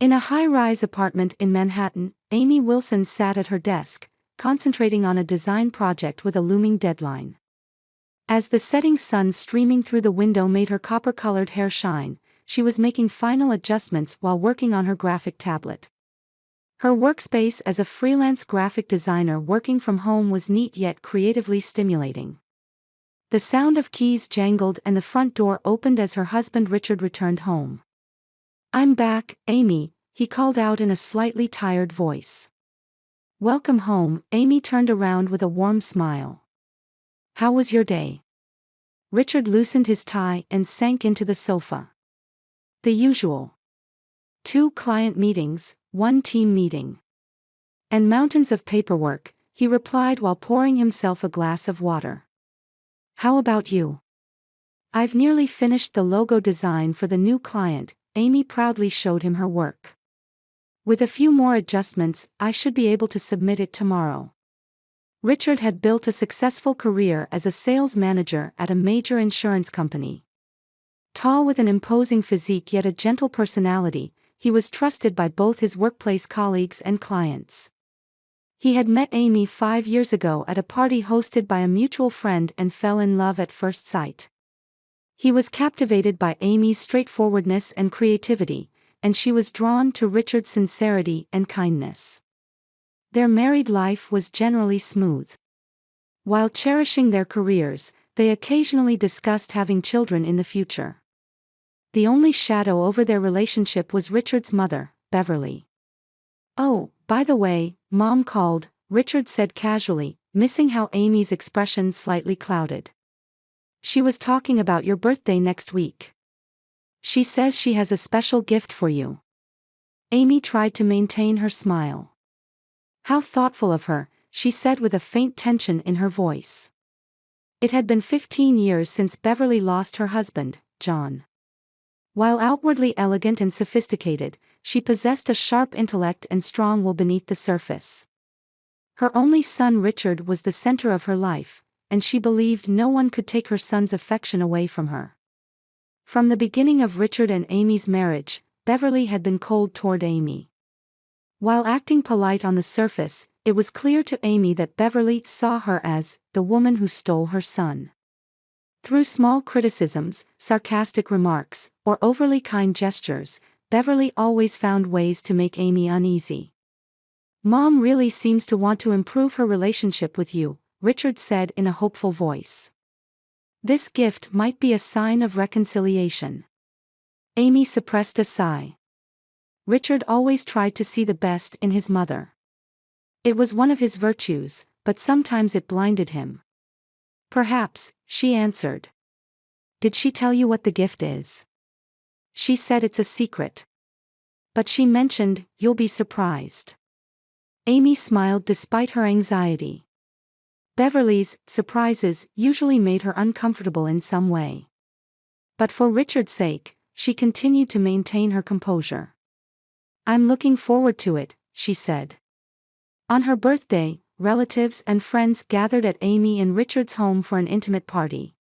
In a high-rise apartment in Manhattan, Amy Wilson sat at her desk, concentrating on a design project with a looming deadline. As the setting sun streaming through the window made her copper-colored hair shine, she was making final adjustments while working on her graphic tablet. Her workspace as a freelance graphic designer working from home was neat yet creatively stimulating. The sound of keys jangled and the front door opened as her husband Richard returned home. "I'm back, Amy," he called out in a slightly tired voice. "Welcome home," Amy turned around with a warm smile. "How was your day?" Richard loosened his tie and sank into the sofa. "The usual. 2 client meetings, 1 team meeting. And mountains of paperwork," he replied while pouring himself a glass of water. "How about you?" "I've nearly finished the logo design for the new client," Amy proudly showed him her work. "With a few more adjustments, I should be able to submit it tomorrow." Richard had built a successful career as a sales manager at a major insurance company. Tall with an imposing physique yet a gentle personality, he was trusted by both his workplace colleagues and clients. He had met Amy 5 years ago at a party hosted by a mutual friend and fell in love at first sight. He was captivated by Amy's straightforwardness and creativity, and she was drawn to Richard's sincerity and kindness. Their married life was generally smooth. While cherishing their careers, they occasionally discussed having children in the future. The only shadow over their relationship was Richard's mother, Beverly. "Oh, by the way, Mom called," Richard said casually, missing how Amy's expression slightly clouded. "She was talking about your birthday next week. She says she has a special gift for you." Amy tried to maintain her smile. "How thoughtful of her," she said with a faint tension in her voice. It had been 15 years since Beverly lost her husband, John. While outwardly elegant and sophisticated, she possessed a sharp intellect and strong will beneath the surface. Her only son Richard was the center of her life, and she believed no one could take her son's affection away from her. From the beginning of Richard and Amy's marriage, Beverly had been cold toward Amy. While acting polite on the surface, it was clear to Amy that Beverly saw her as the woman who stole her son. Through small criticisms, sarcastic remarks, or overly kind gestures, Beverly always found ways to make Amy uneasy. "Mom really seems to want to improve her relationship with you," Richard said in a hopeful voice. "This gift might be a sign of reconciliation." Amy suppressed a sigh. Richard always tried to see the best in his mother. It was one of his virtues, but sometimes it blinded him. "Perhaps," she answered. "Did she tell you what the gift is?" "She said it's a secret. But she mentioned, you'll be surprised." Amy smiled despite her anxiety. Beverly's surprises usually made her uncomfortable in some way. But for Richard's sake, she continued to maintain her composure. "I'm looking forward to it," she said. On her birthday, relatives and friends gathered at Amy and Richard's home for an intimate party.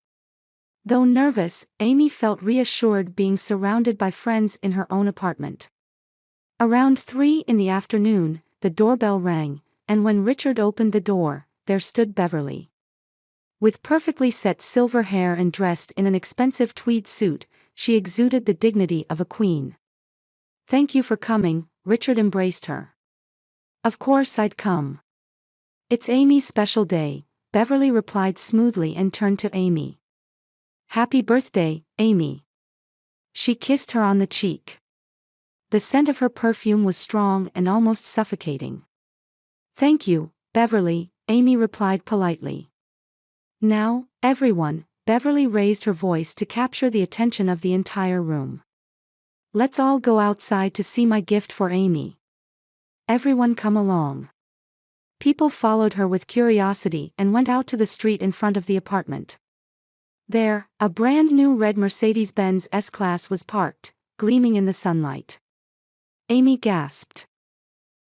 Though nervous, Amy felt reassured being surrounded by friends in her own apartment. Around 3 in the afternoon, the doorbell rang, and when Richard opened the door, there stood Beverly. With perfectly set silver hair and dressed in an expensive tweed suit, she exuded the dignity of a queen. "Thank you for coming," Richard embraced her. "Of course I'd come. It's Amy's special day," Beverly replied smoothly and turned to Amy. "Happy birthday, Amy." She kissed her on the cheek. The scent of her perfume was strong and almost suffocating. "Thank you, Beverly," Amy replied politely. "Now, everyone," Beverly raised her voice to capture the attention of the entire room. "Let's all go outside to see my gift for Amy. Everyone come along." People followed her with curiosity and went out to the street in front of the apartment. There, a brand new red Mercedes-Benz S-Class was parked, gleaming in the sunlight. Amy gasped.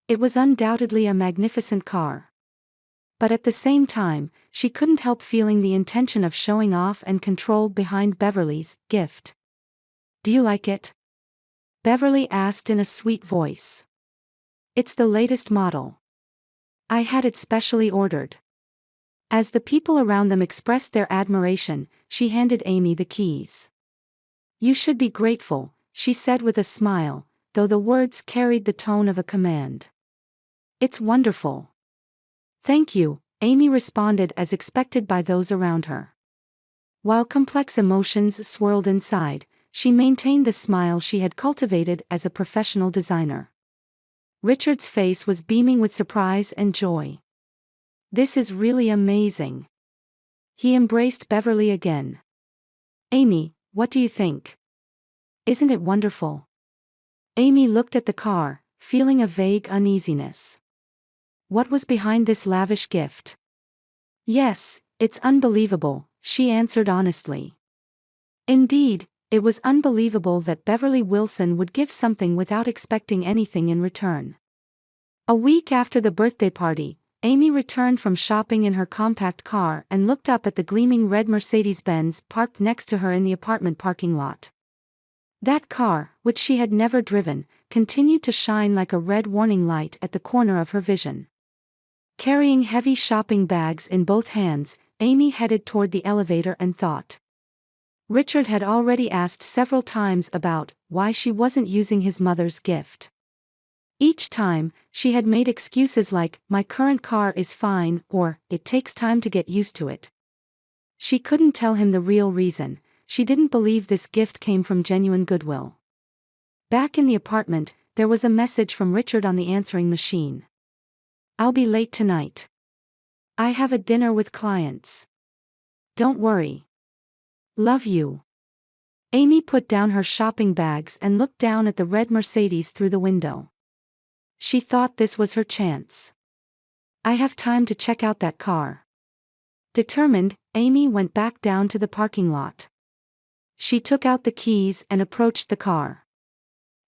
It was undoubtedly a magnificent car. But at the same time, she couldn't help feeling the intention of showing off and control behind Beverly's gift. "Do you like it?" Beverly asked in a sweet voice. It's the latest model. I had it specially ordered. As the people around them expressed their admiration, she handed Amy the keys. You should be grateful, she said with a smile, though the words carried the tone of a command. It's wonderful. Thank you, Amy responded as expected by those around her. While complex emotions swirled inside, she maintained the smile she had cultivated as a professional designer. Richard's face was beaming with surprise and joy. This is really amazing. He embraced Beverly again. Amy, what do you think? Isn't it wonderful? Amy looked at the car, feeling a vague uneasiness. What was behind this lavish gift? Yes, it's unbelievable, she answered honestly. Indeed, it was unbelievable that Beverly Wilson would give something without expecting anything in return. A week after the birthday party, Amy returned from shopping in her compact car and looked up at the gleaming red Mercedes-Benz parked next to her in the apartment parking lot. That car, which she had never driven, continued to shine like a red warning light at the corner of her vision. Carrying heavy shopping bags in both hands, Amy headed toward the elevator and thought. Richard had already asked several times about why she wasn't using his mother's gift. Each time, she had made excuses like, my current car is fine, or, it takes time to get used to it. She couldn't tell him the real reason. She didn't believe this gift came from genuine goodwill. Back in the apartment, there was a message from Richard on the answering machine. I'll be late tonight. I have a dinner with clients. Don't worry. Love you. Amy put down her shopping bags and looked down at the red Mercedes through the window. She thought this was her chance. I have time to check out that car. Determined, Amy went back down to the parking lot. She took out the keys and approached the car.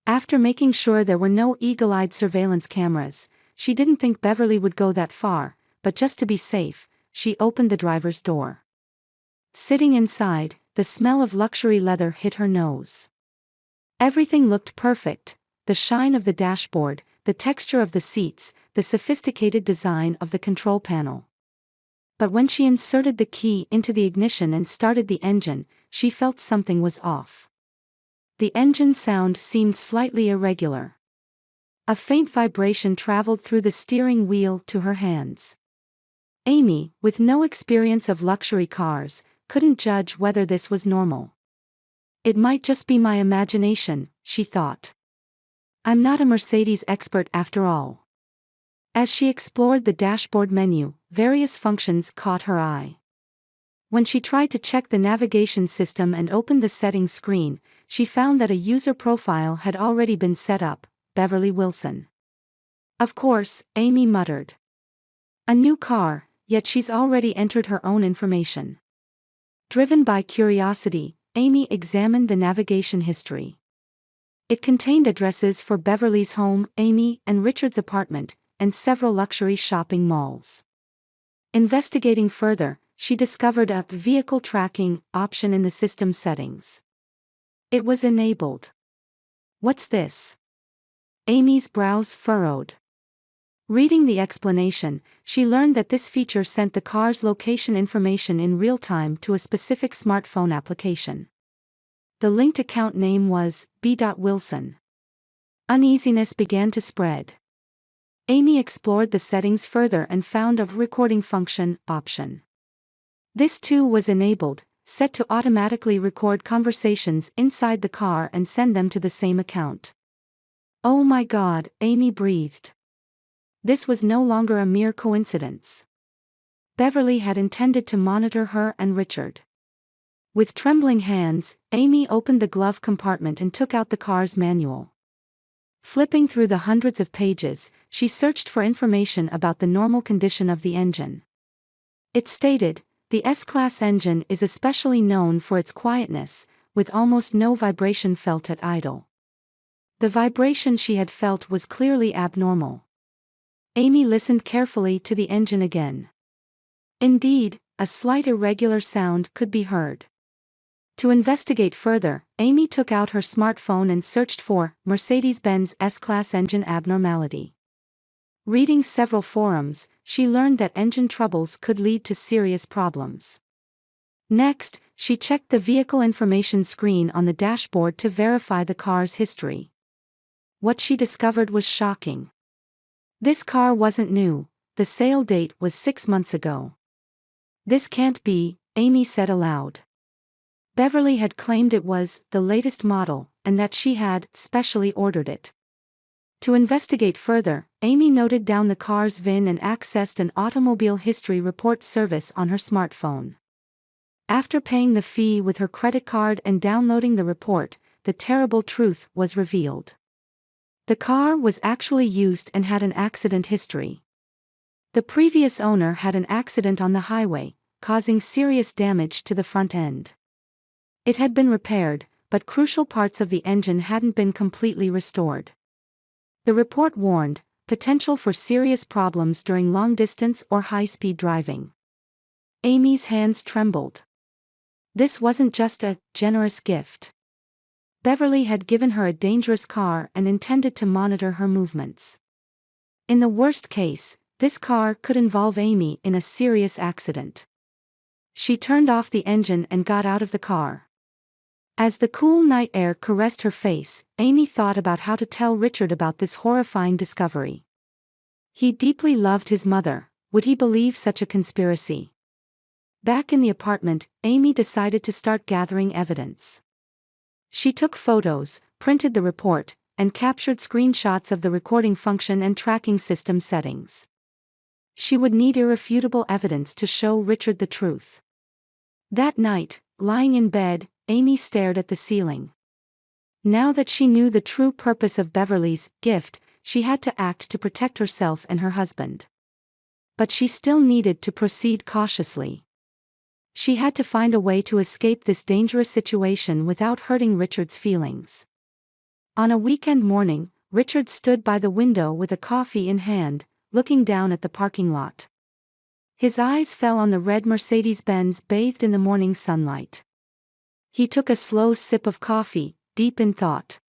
After making sure there were no eagle-eyed surveillance cameras, she didn't think Beverly would go that far, but just to be safe, she opened the driver's door. Sitting inside, the smell of luxury leather hit her nose. Everything looked perfect: the shine of the dashboard, the texture of the seats, the sophisticated design of the control panel. But when she inserted the key into the ignition and started the engine, she felt something was off. The engine sound seemed slightly irregular. A faint vibration traveled through the steering wheel to her hands. Amy, with no experience of luxury cars, couldn't judge whether this was normal. It might just be my imagination, she thought. I'm not a Mercedes expert after all. As she explored the dashboard menu, various functions caught her eye. When she tried to check the navigation system and opened the settings screen, she found that a user profile had already been set up: Beverly Wilson. Of course, Amy muttered. A new car, yet she's already entered her own information. Driven by curiosity, Amy examined the navigation history. It contained addresses for Beverly's home, Amy and Richard's apartment, and several luxury shopping malls. Investigating further, she discovered a vehicle tracking option in the system settings. It was enabled. What's this? Amy's brows furrowed. Reading the explanation, she learned that this feature sent the car's location information in real time to a specific smartphone application. The linked account name was B. Wilson. Uneasiness began to spread. Amy explored the settings further and found a recording function option. This too was enabled, set to automatically record conversations inside the car and send them to the same account. Oh my God, Amy breathed. This was no longer a mere coincidence. Beverly had intended to monitor her and Richard. With trembling hands, Amy opened the glove compartment and took out the car's manual. Flipping through the hundreds of pages, she searched for information about the normal condition of the engine. It stated, the S-Class engine is especially known for its quietness, with almost no vibration felt at idle. The vibration she had felt was clearly abnormal. Amy listened carefully to the engine again. Indeed, a slight irregular sound could be heard. To investigate further, Amy took out her smartphone and searched for Mercedes-Benz S-Class engine abnormality. Reading several forums, she learned that engine troubles could lead to serious problems. Next, she checked the vehicle information screen on the dashboard to verify the car's history. What she discovered was shocking. This car wasn't new, the sale date was 6 months ago. "This can't be," Amy said aloud. Beverly had claimed it was the latest model, and that she had specially ordered it. To investigate further, Amy noted down the car's VIN and accessed an automobile history report service on her smartphone. After paying the fee with her credit card and downloading the report, the terrible truth was revealed. The car was actually used and had an accident history. The previous owner had an accident on the highway, causing serious damage to the front end. It had been repaired, but crucial parts of the engine hadn't been completely restored. The report warned, potential for serious problems during long-distance or high-speed driving. Amy's hands trembled. This wasn't just a generous gift. Beverly had given her a dangerous car and intended to monitor her movements. In the worst case, this car could involve Amy in a serious accident. She turned off the engine and got out of the car. As the cool night air caressed her face, Amy thought about how to tell Richard about this horrifying discovery. He deeply loved his mother. Would he believe such a conspiracy? Back in the apartment, Amy decided to start gathering evidence. She took photos, printed the report, and captured screenshots of the recording function and tracking system settings. She would need irrefutable evidence to show Richard the truth. That night, lying in bed, Amy stared at the ceiling. Now that she knew the true purpose of Beverly's gift, she had to act to protect herself and her husband. But she still needed to proceed cautiously. She had to find a way to escape this dangerous situation without hurting Richard's feelings. On a weekend morning, Richard stood by the window with a coffee in hand, looking down at the parking lot. His eyes fell on the red Mercedes-Benz bathed in the morning sunlight. He took a slow sip of coffee, deep in thought.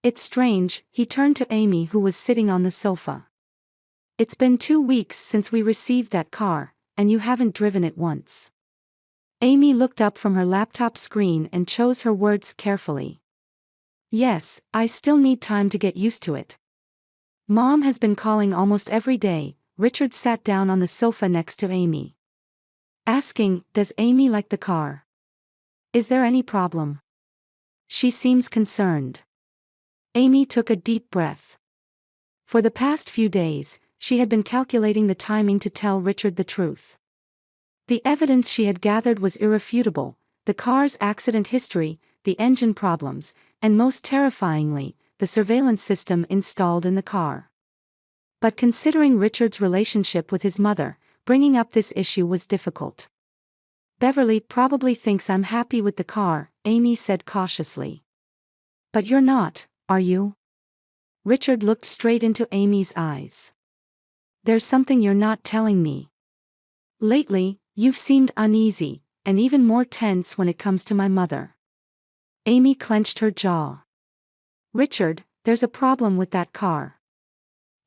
"It's strange," he turned to Amy, who was sitting on the sofa. "It's been 2 weeks since we received that car, and you haven't driven it once." Amy looked up from her laptop screen and chose her words carefully. "Yes, I still need time to get used to it. Mom has been calling almost every day." Richard sat down on the sofa next to Amy. Asking, "Does Amy like the car? Is there any problem? She seems concerned." Amy took a deep breath. For the past few days, she had been calculating the timing to tell Richard the truth. The evidence she had gathered was irrefutable: the car's accident history, the engine problems, and most terrifyingly, the surveillance system installed in the car. But considering Richard's relationship with his mother, bringing up this issue was difficult. "Beverly probably thinks I'm happy with the car," Amy said cautiously. "But you're not, are you?" Richard looked straight into Amy's eyes. "There's something you're not telling me. Lately, you've seemed uneasy, and even more tense when it comes to my mother." Amy clenched her jaw. "Richard, there's a problem with that car."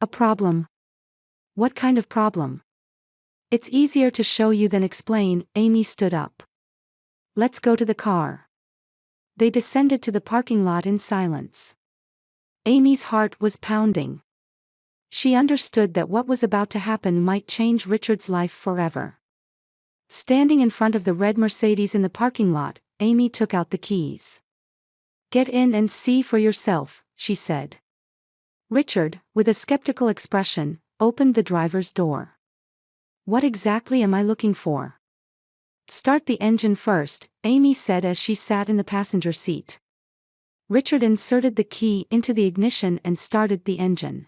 "A problem? What kind of problem?" "It's easier to show you than explain." Amy stood up. "Let's go to the car." They descended to the parking lot in silence. Amy's heart was pounding. She understood that what was about to happen might change Richard's life forever. Standing in front of the red Mercedes in the parking lot, Amy took out the keys. "Get in and see for yourself," she said. Richard, with a skeptical expression, opened the driver's door. "What exactly am I looking for?" "Start the engine first," Amy said as she sat in the passenger seat. Richard inserted the key into the ignition and started the engine.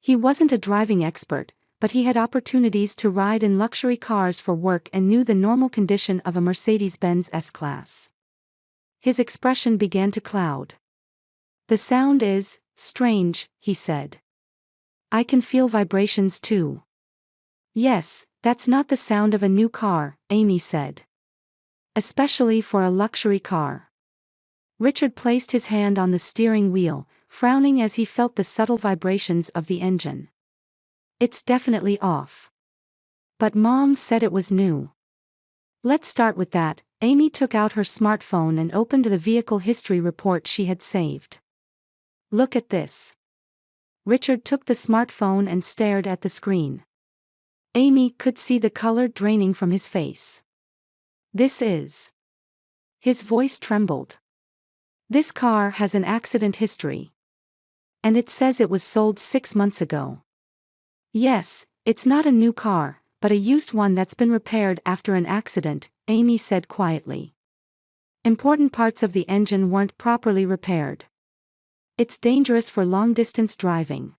He wasn't a driving expert, but he had opportunities to ride in luxury cars for work and knew the normal condition of a Mercedes-Benz S-Class. His expression began to cloud. "The sound is strange," he said. "I can feel vibrations too." "Yes, that's not the sound of a new car," Amy said. especially for a luxury car. Richard placed his hand on the steering wheel, frowning as he felt the subtle vibrations of the engine. It's definitely off. But Mom said it was new. Let's start with that. Amy took out her smartphone and opened the vehicle history report she had saved. Look at this. Richard took the smartphone and stared at the screen. Amy could see the color draining from his face. This is. His voice trembled. This car has an accident history. And it says it was sold 6 months ago. Yes, it's not a new car, but a used one that's been repaired after an accident, Amy said quietly. Important parts of the engine weren't properly repaired. It's dangerous for long-distance driving.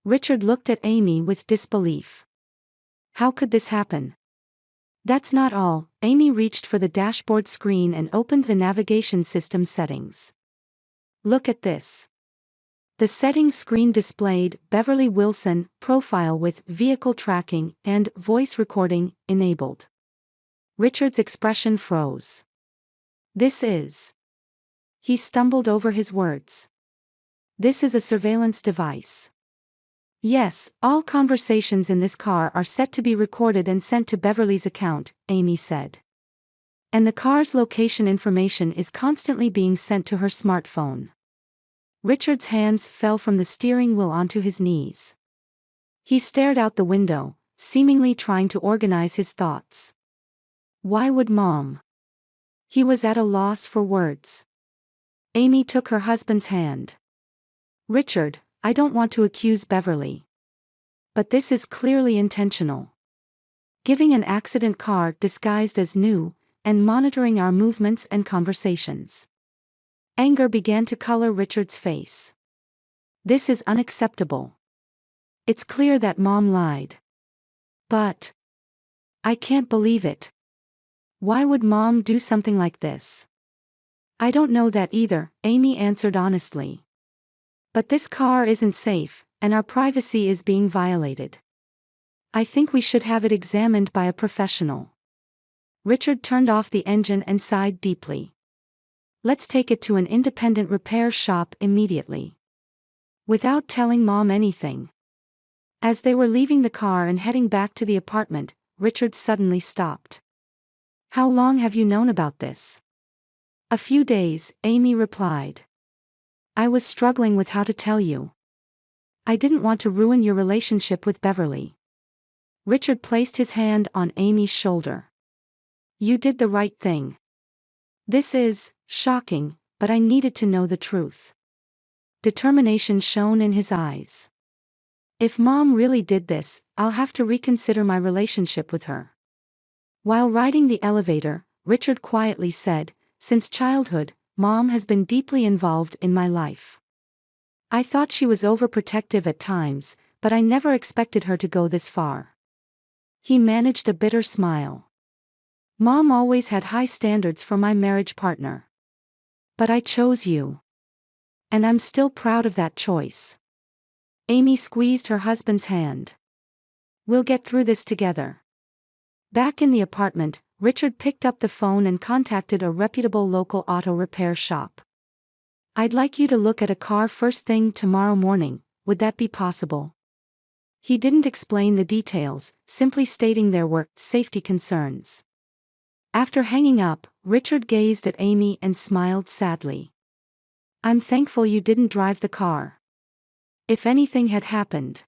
Richard looked at Amy with disbelief. How could this happen? That's not all. Amy reached for the dashboard screen and opened the navigation system settings. Look at this. The settings screen displayed Beverly Wilson profile with vehicle tracking and voice recording enabled. Richard's expression froze. This is. He stumbled over his words. This is a surveillance device. Yes, all conversations in this car are set to be recorded and sent to Beverly's account, Amy said. And the car's location information is constantly being sent to her smartphone. Richard's hands fell from the steering wheel onto his knees. He stared out the window, seemingly trying to organize his thoughts. Why would Mom? He was at a loss for words. Amy took her husband's hand. Richard, I don't want to accuse Beverly. But this is clearly intentional. Giving an accident car disguised as new, and monitoring our movements and conversations. Anger began to color Richard's face. This is unacceptable. It's clear that Mom lied. But I can't believe it. Why would Mom do something like this? I don't know that either, Amy answered honestly. But this car isn't safe, and our privacy is being violated. I think we should have it examined by a professional. Richard turned off the engine and sighed deeply. Let's take it to an independent repair shop immediately. Without telling Mom anything. As they were leaving the car and heading back to the apartment, Richard suddenly stopped. How long have you known about this? A few days, Amy replied. I was struggling with how to tell you. I didn't want to ruin your relationship with Beverly. Richard placed his hand on Amy's shoulder. You did the right thing. This is shocking, but I needed to know the truth. Determination shone in his eyes. If Mom really did this, I'll have to reconsider my relationship with her. While riding the elevator, Richard quietly said, since childhood, Mom has been deeply involved in my life. I thought she was overprotective at times, but I never expected her to go this far. He managed a bitter smile. Mom always had high standards for my marriage partner. But I chose you. And I'm still proud of that choice. Amy squeezed her husband's hand. We'll get through this together. Back in the apartment, Richard picked up the phone and contacted a reputable local auto repair shop. I'd like you to look at a car first thing tomorrow morning, would that be possible? He didn't explain the details, simply stating there were safety concerns. After hanging up, Richard gazed at Amy and smiled sadly. I'm thankful you didn't drive the car. If anything had happened.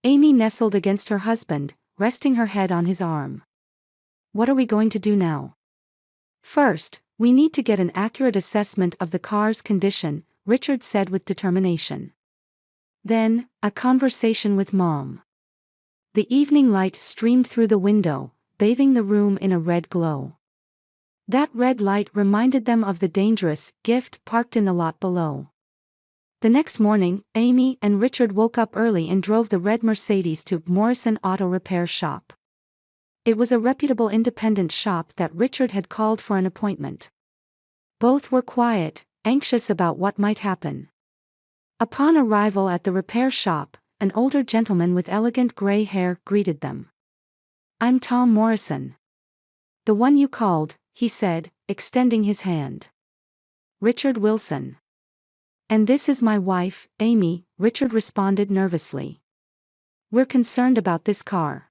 Amy nestled against her husband, resting her head on his arm. What are we going to do now? First, we need to get an accurate assessment of the car's condition, Richard said with determination. Then, a conversation with Mom. The evening light streamed through the window, bathing the room in a red glow. That red light reminded them of the dangerous gift parked in the lot below. The next morning, Amy and Richard woke up early and drove the red Mercedes to Morrison Auto Repair Shop. It was a reputable independent shop that Richard had called for an appointment. Both were quiet, anxious about what might happen. Upon arrival at the repair shop, an older gentleman with elegant gray hair greeted them. I'm Tom Morrison. The one you called, he said, extending his hand. Richard Wilson. And this is my wife, Amy, Richard responded nervously. We're concerned about this car.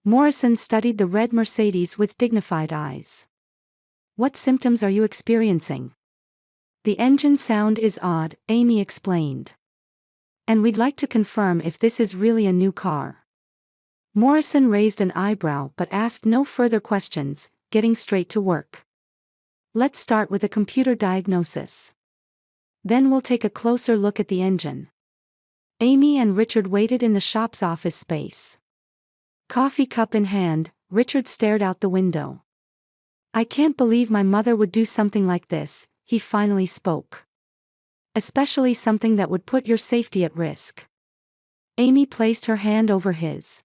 Morrison studied the red Mercedes with dignified eyes. What symptoms are you experiencing? The engine sound is odd, Amy explained. And we'd like to confirm if this is really a new car. Morrison raised an eyebrow but asked no further questions, getting straight to work. Let's start with a computer diagnosis. Then we'll take a closer look at the engine. Amy and Richard waited in the shop's office space. Coffee cup in hand, Richard stared out the window. I can't believe my mother would do something like this, he finally spoke. Especially something that would put your safety at risk. Amy placed her hand over his.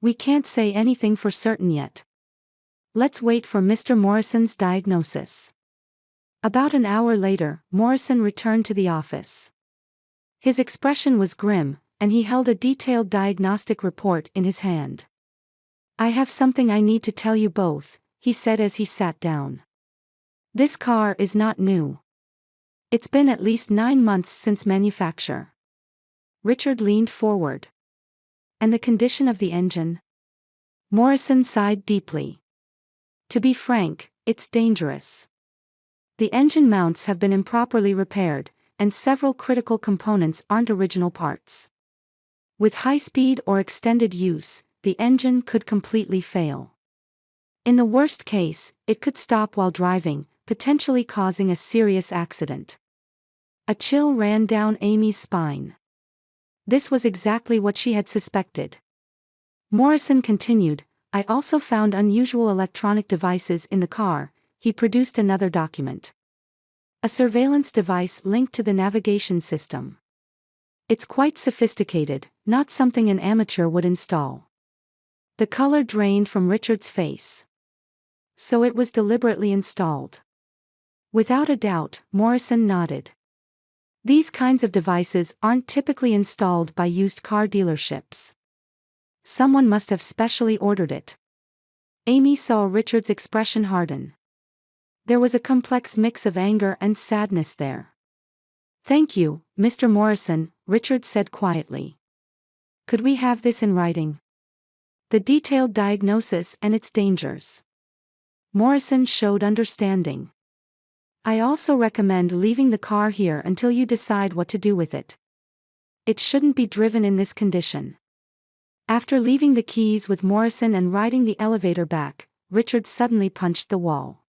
We can't say anything for certain yet. Let's wait for Mr. Morrison's diagnosis. About an hour later, Morrison returned to the office. His expression was grim, and he held a detailed diagnostic report in his hand. I have something I need to tell you both, he said as he sat down. This car is not new. It's been at least 9 months since manufacture. Richard leaned forward. And the condition of the engine? Morrison sighed deeply. To be frank, it's dangerous. The engine mounts have been improperly repaired, and several critical components aren't original parts. With high-speed or extended use, the engine could completely fail. In the worst case, it could stop while driving, potentially causing a serious accident. A chill ran down Amy's spine. This was exactly what she had suspected. Morrison continued, I also found unusual electronic devices in the car. He produced another document. A surveillance device linked to the navigation system. It's quite sophisticated, not something an amateur would install. The color drained from Richard's face. So it was deliberately installed. Without a doubt, Morrison nodded. These kinds of devices aren't typically installed by used car dealerships. Someone must have specially ordered it. Amy saw Richard's expression harden. There was a complex mix of anger and sadness there. Thank you, Mr. Morrison, Richard said quietly. Could we have this in writing? The detailed diagnosis and its dangers. Morrison showed understanding. I also recommend leaving the car here until you decide what to do with it. It shouldn't be driven in this condition. After leaving the keys with Morrison and riding the elevator back, Richard suddenly punched the wall.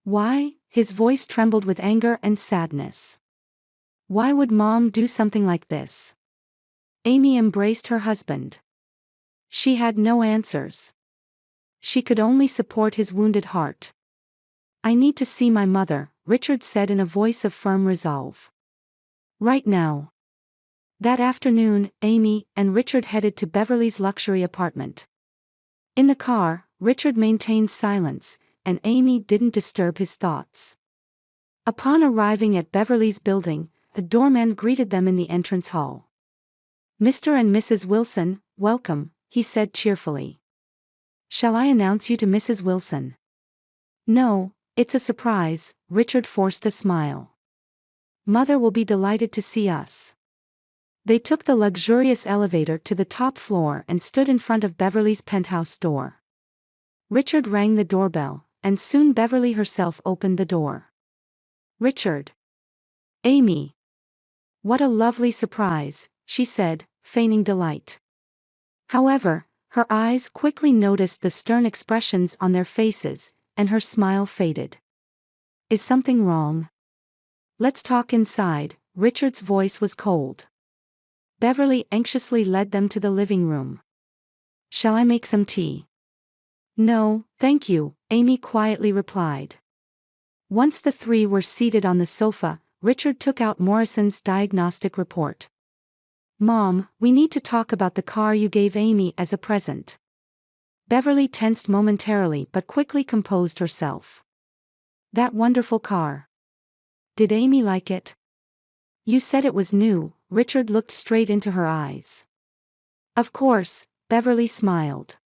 Why? His voice trembled with anger and sadness. Why would Mom do something like this? Amy embraced her husband. She had no answers. She could only support his wounded heart. I need to see my mother, Richard said in a voice of firm resolve. Right now. That afternoon, Amy and Richard headed to Beverly's luxury apartment. In the car, Richard maintained silence, and Amy didn't disturb his thoughts. Upon arriving at Beverly's building, the doorman greeted them in the entrance hall. Mr. and Mrs. Wilson, welcome, he said cheerfully. Shall I announce you to Mrs. Wilson? No, it's a surprise, Richard forced a smile. Mother will be delighted to see us. They took the luxurious elevator to the top floor and stood in front of Beverly's penthouse door. Richard rang the doorbell, and soon Beverly herself opened the door. Richard. Amy. What a lovely surprise, she said, feigning delight. However, her eyes quickly noticed the stern expressions on their faces, and her smile faded. Is something wrong? Let's talk inside, Richard's voice was cold. Beverly anxiously led them to the living room. Shall I make some tea? No, thank you, Amy quietly replied. Once the three were seated on the sofa, Richard took out Morrison's diagnostic report. Mom, we need to talk about the car you gave Amy as a present. Beverly tensed momentarily but quickly composed herself. That wonderful car. Did Amy like it? You said it was new, Richard looked straight into her eyes. Of course, Beverly smiled.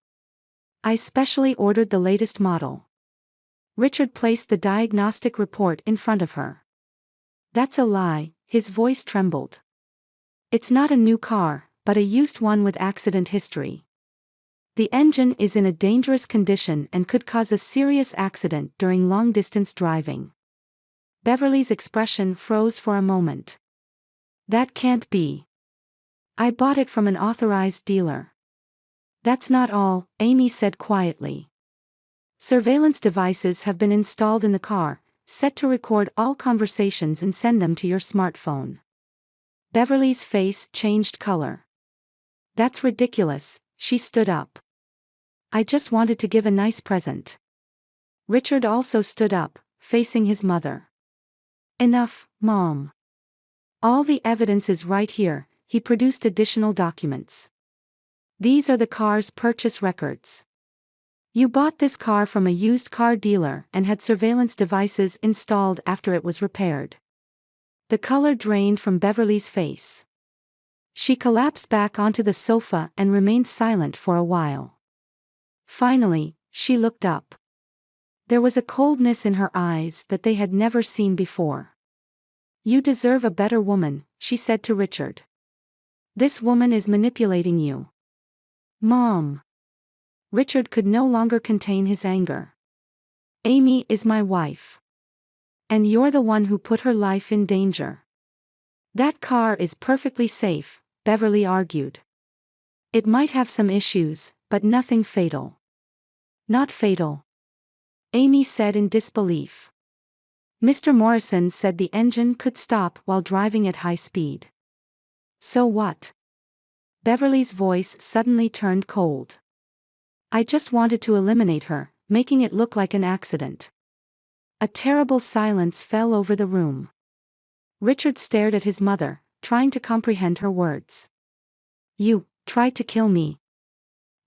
I specially ordered the latest model. Richard placed the diagnostic report in front of her. That's a lie, his voice trembled. It's not a new car, but a used one with accident history. The engine is in a dangerous condition and could cause a serious accident during long-distance driving. Beverly's expression froze for a moment. That can't be. I bought it from an authorized dealer. That's not all, Amy said quietly. Surveillance devices have been installed in the car, set to record all conversations and send them to your smartphone. Beverly's face changed color. That's ridiculous, she stood up. I just wanted to give a nice present. Richard also stood up, facing his mother. Enough, Mom. All the evidence is right here, he produced additional documents. These are the car's purchase records. You bought this car from a used car dealer and had surveillance devices installed after it was repaired. The color drained from Beverly's face. She collapsed back onto the sofa and remained silent for a while. Finally, she looked up. There was a coldness in her eyes that they had never seen before. You deserve a better woman, she said to Richard. This woman is manipulating you. Mom. Richard could no longer contain his anger. Amy is my wife. And you're the one who put her life in danger. That car is perfectly safe, Beverly argued. It might have some issues, but nothing fatal. Not fatal. Amy said in disbelief. Mr. Morrison said the engine could stop while driving at high speed. So what? Beverly's voice suddenly turned cold. I just wanted to eliminate her, making it look like an accident. A terrible silence fell over the room. Richard stared at his mother, trying to comprehend her words. You tried to kill me.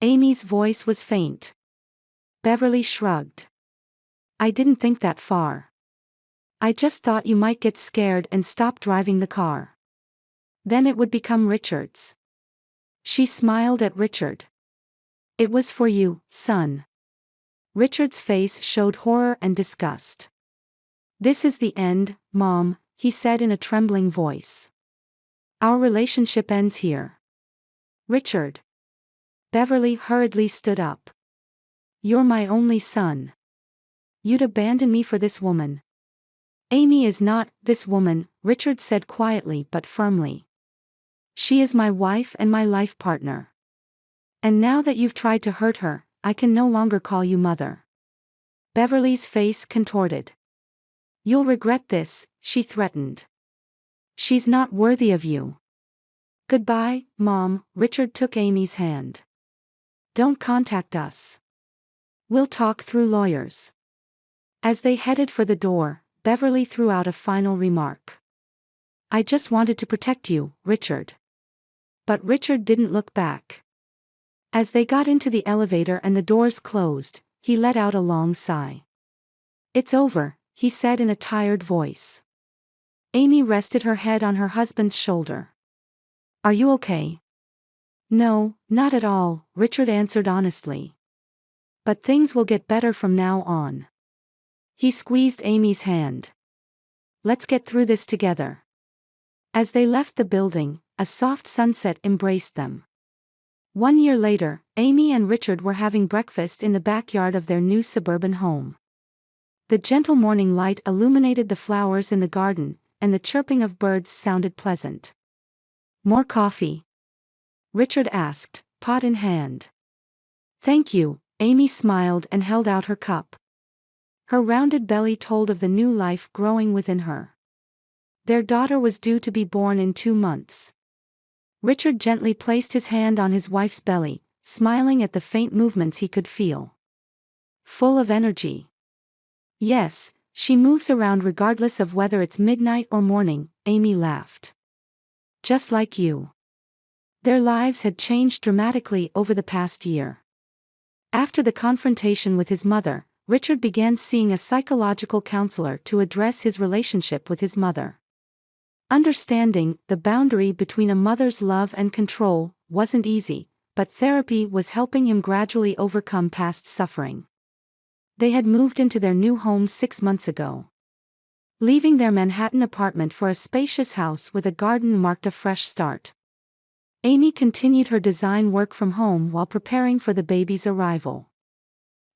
Amy's voice was faint. Beverly shrugged. I didn't think that far. I just thought you might get scared and stop driving the car. Then it would become Richard's. She smiled at Richard. It was for you, son. Richard's face showed horror and disgust. This is the end, Mom, he said in a trembling voice. Our relationship ends here. Richard. Beverly hurriedly stood up. You're my only son. You'd abandon me for this woman. Amy is not this woman, Richard said quietly but firmly. She is my wife and my life partner. And now that you've tried to hurt her, I can no longer call you mother. Beverly's face contorted. You'll regret this, she threatened. She's not worthy of you. Goodbye, Mom, Richard took Amy's hand. Don't contact us. We'll talk through lawyers. As they headed for the door, Beverly threw out a final remark. I just wanted to protect you, Richard. But Richard didn't look back. As they got into the elevator and the doors closed, he let out a long sigh. It's over, he said in a tired voice. Amy rested her head on her husband's shoulder. Are you okay? No, not at all, Richard answered honestly. But things will get better from now on. He squeezed Amy's hand. Let's get through this together. As they left the building, a soft sunset embraced them. 1 year later, Amy and Richard were having breakfast in the backyard of their new suburban home. The gentle morning light illuminated the flowers in the garden, and the chirping of birds sounded pleasant. More coffee? Richard asked, pot in hand. Thank you, Amy smiled and held out her cup. Her rounded belly told of the new life growing within her. Their daughter was due to be born in 2 months. Richard gently placed his hand on his wife's belly, smiling at the faint movements he could feel. Full of energy. Yes, she moves around regardless of whether it's midnight or morning, Amy laughed. Just like you. Their lives had changed dramatically over the past year. After the confrontation with his mother, Richard began seeing a psychological counselor to address his relationship with his mother. Understanding the boundary between a mother's love and control wasn't easy, but therapy was helping him gradually overcome past suffering. They had moved into their new home 6 months ago. Leaving their Manhattan apartment for a spacious house with a garden marked a fresh start. Amy continued her design work from home while preparing for the baby's arrival.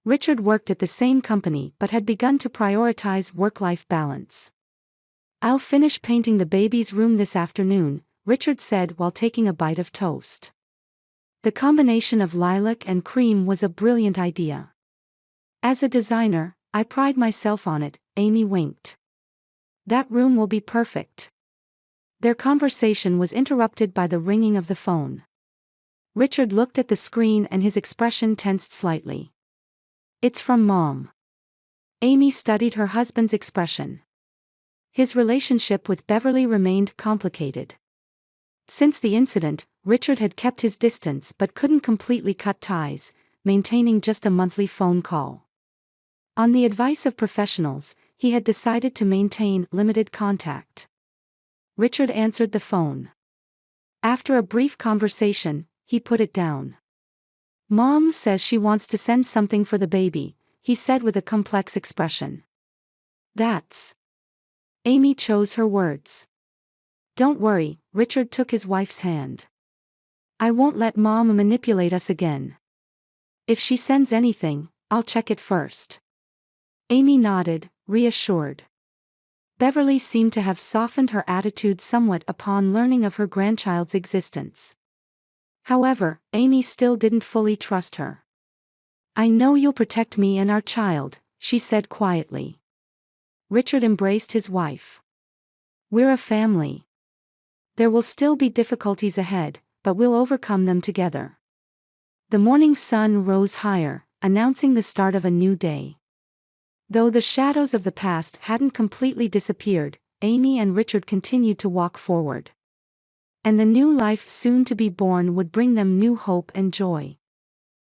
Richard worked at the same company but had begun to prioritize work-life balance. "I'll finish painting the baby's room this afternoon," Richard said while taking a bite of toast. The combination of lilac and cream was a brilliant idea. "As a designer, I pride myself on it," Amy winked. "That room will be perfect." Their conversation was interrupted by the ringing of the phone. Richard looked at the screen and his expression tensed slightly. "It's from Mom." Amy studied her husband's expression. His relationship with Beverly remained complicated. Since the incident, Richard had kept his distance but couldn't completely cut ties, maintaining just a monthly phone call. On the advice of professionals, he had decided to maintain limited contact. Richard answered the phone. After a brief conversation, he put it down. "Mom says she wants to send something for the baby," he said with a complex expression. "That's..." Amy chose her words. "Don't worry," Richard took his wife's hand. "I won't let Mom manipulate us again. If she sends anything, I'll check it first." Amy nodded, reassured. Beverly seemed to have softened her attitude somewhat upon learning of her grandchild's existence. However, Amy still didn't fully trust her. "I know you'll protect me and our child," she said quietly. Richard embraced his wife. "We're a family. There will still be difficulties ahead, but we'll overcome them together." The morning sun rose higher, announcing the start of a new day. Though the shadows of the past hadn't completely disappeared, Amy and Richard continued to walk forward. And the new life soon to be born would bring them new hope and joy.